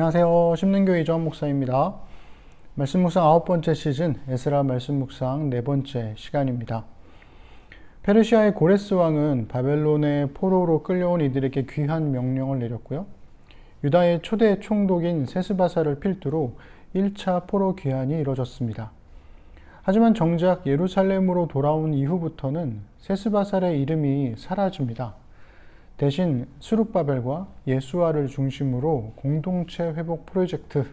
안녕하세요. 심는교회 이정환 목사입니다. 말씀 묵상 9번째 시즌 에스라 말씀 묵상 4번째 시간입니다. 페르시아의 고레스 왕은 바벨론의 포로로 끌려온 이들에게 귀한 명령을 내렸고요. 유다의 초대 총독인 세스바사를 필두로 1차 포로 귀환이 이뤄졌습니다. 하지만 정작 예루살렘으로 돌아온 이후부터는 세스바살의 이름이 사라집니다. 대신 스룹바벨과 예수아를 중심으로 공동체 회복 프로젝트,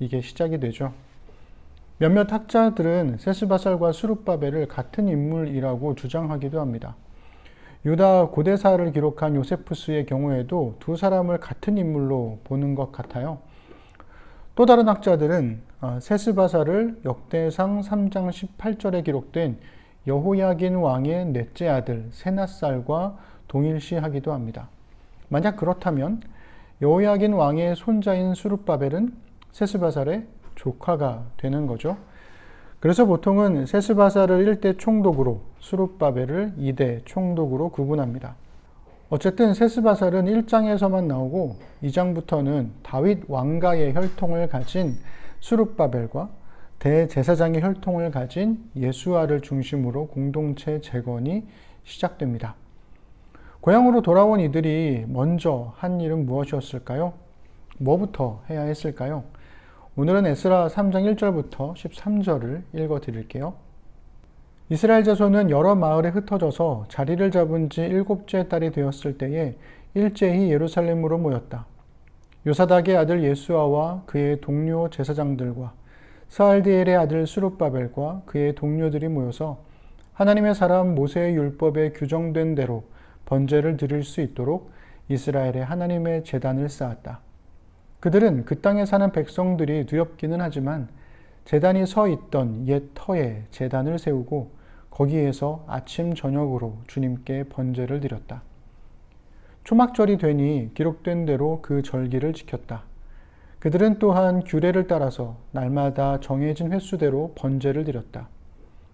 이게 시작이 되죠. 몇몇 학자들은 세스바살과 스룹바벨을 같은 인물이라고 주장하기도 합니다. 유다 고대사를 기록한 요세푸스의 경우에도 두 사람을 같은 인물로 보는 것 같아요. 또 다른 학자들은 세스바살을 역대상 3장 18절에 기록된 여호야긴 왕의 넷째 아들 세낫살과 동일시하기도 합니다. 만약 그렇다면 여호야긴 왕의 손자인 스룹바벨은 세스바살의 조카가 되는 거죠. 그래서 보통은 세스바살을 1대 총독으로, 스룹바벨을 2대 총독으로 구분합니다. 어쨌든 세스바살은 1장에서만 나오고 2장부터는 다윗 왕가의 혈통을 가진 스룹바벨과 대제사장의 혈통을 가진 예수아를 중심으로 공동체 재건이 시작됩니다. 고향으로 돌아온 이들이 먼저 한 일은 무엇이었을까요? 뭐부터 해야 했을까요? 오늘은 에스라 3장 1절부터 13절을 읽어 드릴게요. 이스라엘 자손은 여러 마을에 흩어져서 자리를 잡은 지 7째 달이 되었을 때에 일제히 예루살렘으로 모였다. 요사닥의 아들 예수아와 그의 동료 제사장들과 스알디엘의 아들 스룹바벨과 그의 동료들이 모여서 하나님의 사람 모세의 율법에 규정된 대로 번제를 드릴 수 있도록 이스라엘의 하나님의 제단을 쌓았다. 그들은 그 땅에 사는 백성들이 두렵기는 하지만 제단이 서 있던 옛 터에 제단을 세우고 거기에서 아침 저녁으로 주님께 번제를 드렸다. 초막절이 되니 기록된 대로 그 절기를 지켰다. 그들은 또한 규례를 따라서 날마다 정해진 횟수대로 번제를 드렸다.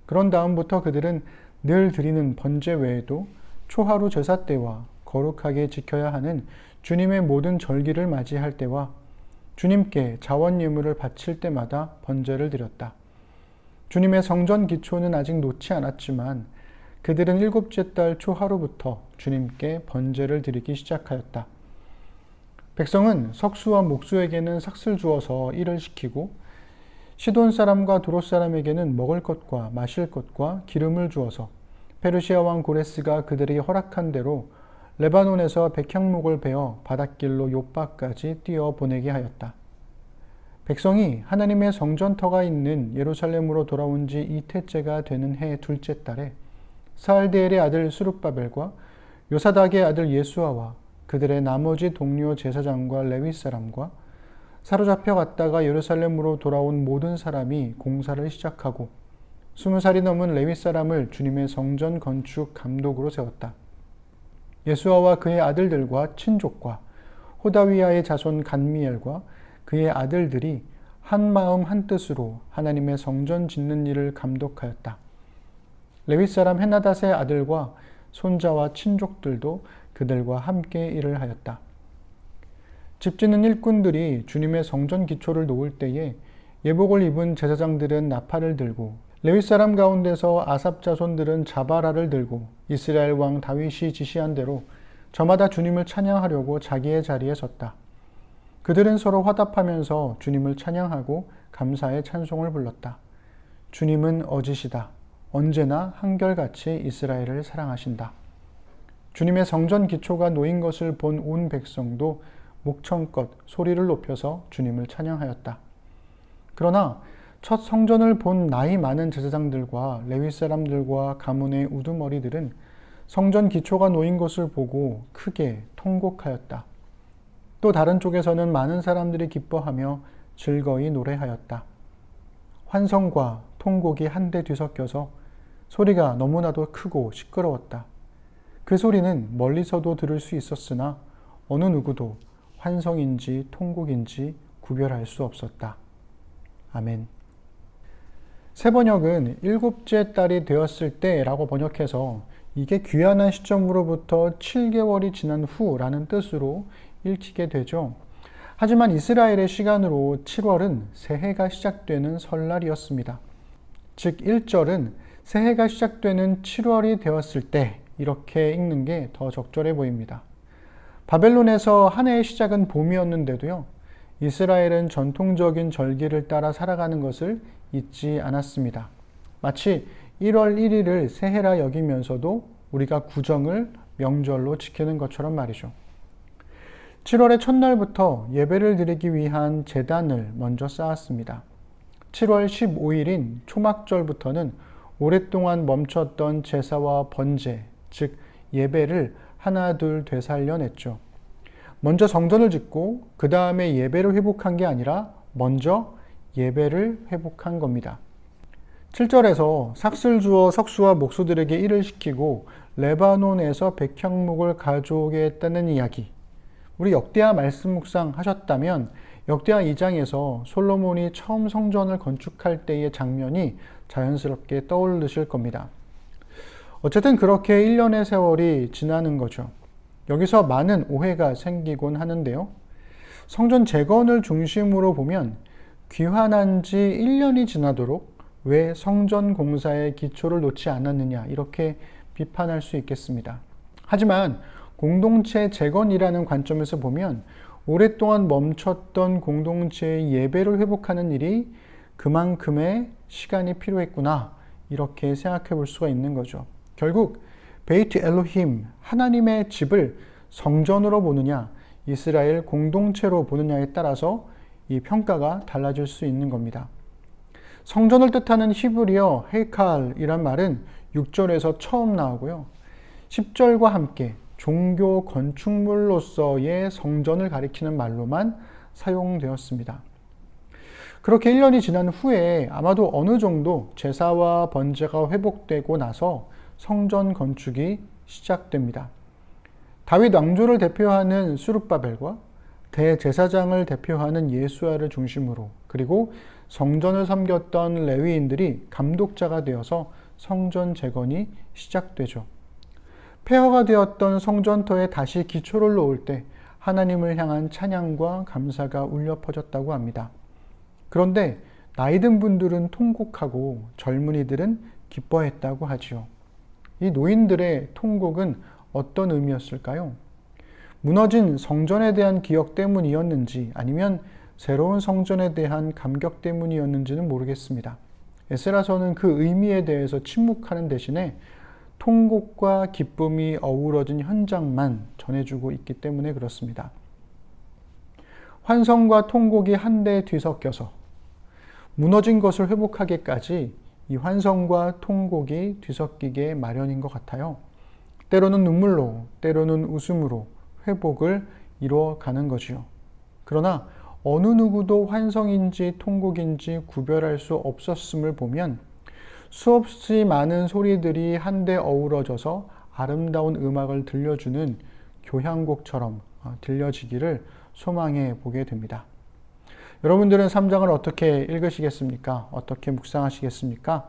그런 다음부터 그들은 늘 드리는 번제 외에도 초하루 제사 때와 거룩하게 지켜야 하는 주님의 모든 절기를 맞이할 때와 주님께 자원 예물을 바칠 때마다 번제를 드렸다. 주님의 성전 기초는 아직 놓지 않았지만 그들은 7째 달 초하루부터 주님께 번제를 드리기 시작하였다. 백성은 석수와 목수에게는 삭슬 주어서 일을 시키고 시돈 사람과 두롯 사람에게는 먹을 것과 마실 것과 기름을 주어서 페르시아 왕 고레스가 그들에게 허락한 대로 레바논에서 백향목을 베어 바닷길로 욥바까지 뛰어 보내게 하였다. 백성이 하나님의 성전터가 있는 예루살렘으로 돌아온 지 이태째가 되는 해 둘째 달에 스알디엘의 아들 스룹바벨과 요사닥의 아들 예수아와 그들의 나머지 동료 제사장과 레위 사람과 사로잡혀 갔다가 예루살렘으로 돌아온 모든 사람이 공사를 시작하고 20살이 넘은 레위 사람을 주님의 성전 건축 감독으로 세웠다. 예수아와 그의 아들들과 친족과 호다위아의 자손 간미엘과 그의 아들들이 한 마음 한 뜻으로 하나님의 성전 짓는 일을 감독하였다. 레위 사람 헤나닷의 아들과 손자와 친족들도 그들과 함께 일을 하였다. 집 짓는 일꾼들이 주님의 성전 기초를 놓을 때에 예복을 입은 제사장들은 나팔을 들고 레위 사람 가운데서 아삽 자손들은 자바라를 들고 이스라엘 왕 다윗이 지시한 대로 저마다 주님을 찬양하려고 자기의 자리에 섰다. 그들은 서로 화답하면서 주님을 찬양하고 감사의 찬송을 불렀다. 주님은 어지시다. 언제나 한결같이 이스라엘을 사랑하신다. 주님의 성전 기초가 놓인 것을 본 온 백성도 목청껏 소리를 높여서 주님을 찬양하였다. 그러나 첫 성전을 본 나이 많은 제사장들과 레위 사람들과 가문의 우두머리들은 성전 기초가 놓인 것을 보고 크게 통곡하였다. 또 다른 쪽에서는 많은 사람들이 기뻐하며 즐거이 노래하였다. 환성과 통곡이 한데 뒤섞여서 소리가 너무나도 크고 시끄러웠다. 그 소리는 멀리서도 들을 수 있었으나 어느 누구도 환성인지 통곡인지 구별할 수 없었다. 아멘. 새 번역은 7째 달이 되었을 때라고 번역해서 이게 귀환한 시점으로부터 7개월이 지난 후라는 뜻으로 읽히게 되죠. 하지만 이스라엘의 시간으로 7월은 새해가 시작되는 설날이었습니다. 즉 1절은 새해가 시작되는 7월이 되었을 때 이렇게 읽는 게 더 적절해 보입니다. 바벨론에서 한 해의 시작은 봄이었는데도요, 이스라엘은 전통적인 절기를 따라 살아가는 것을 잊지 않았습니다. 마치 1월 1일을 새해라 여기면서도 우리가 구정을 명절로 지키는 것처럼 말이죠. 7월의 첫날부터 예배를 드리기 위한 제단을 먼저 쌓았습니다. 7월 15일인 초막절부터는 오랫동안 멈췄던 제사와 번제, 즉 예배를 하나둘 되살려냈죠. 먼저 성전을 짓고 그 다음에 예배를 회복한 게 아니라 먼저 예배를 회복한 겁니다. 7절에서 삭슬 주어 석수와 목수들에게 일을 시키고 레바논에서 백향목을 가져오게 했다는 이야기. 우리 역대하 말씀 묵상하셨다면 역대하 2장에서 솔로몬이 처음 성전을 건축할 때의 장면이 자연스럽게 떠오르실 겁니다. 어쨌든 그렇게 1년의 세월이 지나는 거죠. 여기서 많은 오해가 생기곤 하는데요. 성전 재건을 중심으로 보면 귀환한 지 1년이 지나도록 왜 성전 공사의 기초를 놓지 않았느냐 이렇게 비판할 수 있겠습니다. 하지만 공동체 재건이라는 관점에서 보면 오랫동안 멈췄던 공동체의 예배를 회복하는 일이 그만큼의 시간이 필요했구나 이렇게 생각해 볼 수가 있는 거죠. 결국 베이트 엘로힘 하나님의 집을 성전으로 보느냐 이스라엘 공동체로 보느냐에 따라서 이 평가가 달라질 수 있는 겁니다. 성전을 뜻하는 히브리어 헤이칼이란 말은 6절에서 처음 나오고요. 10절과 함께 종교 건축물로서의 성전을 가리키는 말로만 사용되었습니다. 그렇게 1년이 지난 후에 아마도 어느 정도 제사와 번제가 회복되고 나서 성전 건축이 시작됩니다. 다윗 왕조를 대표하는 스룹바벨과 대제사장을 대표하는 예수아를 중심으로 그리고 성전을 섬겼던 레위인들이 감독자가 되어서 성전 재건이 시작되죠. 폐허가 되었던 성전터에 다시 기초를 놓을 때 하나님을 향한 찬양과 감사가 울려 퍼졌다고 합니다. 그런데 나이 든 분들은 통곡하고 젊은이들은 기뻐했다고 하지요. 이 노인들의 통곡은 어떤 의미였을까요? 무너진 성전에 대한 기억 때문이었는지 아니면 새로운 성전에 대한 감격 때문이었는지는 모르겠습니다. 에스라서는 그 의미에 대해서 침묵하는 대신에 통곡과 기쁨이 어우러진 현장만 전해주고 있기 때문에 그렇습니다. 환성과 통곡이 한데 뒤섞여서 무너진 것을 회복하기까지 이 환성과 통곡이 뒤섞이게 마련인 것 같아요. 때로는 눈물로, 때로는 웃음으로 회복을 이루어가는 거지요. 그러나 어느 누구도 환성인지 통곡인지 구별할 수 없었음을 보면 수없이 많은 소리들이 한데 어우러져서 아름다운 음악을 들려주는 교향곡처럼 들려지기를 소망해 보게 됩니다. 여러분들은 3장을 어떻게 읽으시겠습니까? 어떻게 묵상하시겠습니까?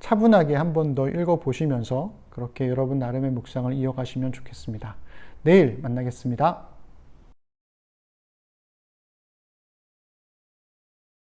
차분하게 한 번 더 읽어보시면서 그렇게 여러분 나름의 묵상을 이어가시면 좋겠습니다. 내일 만나겠습니다.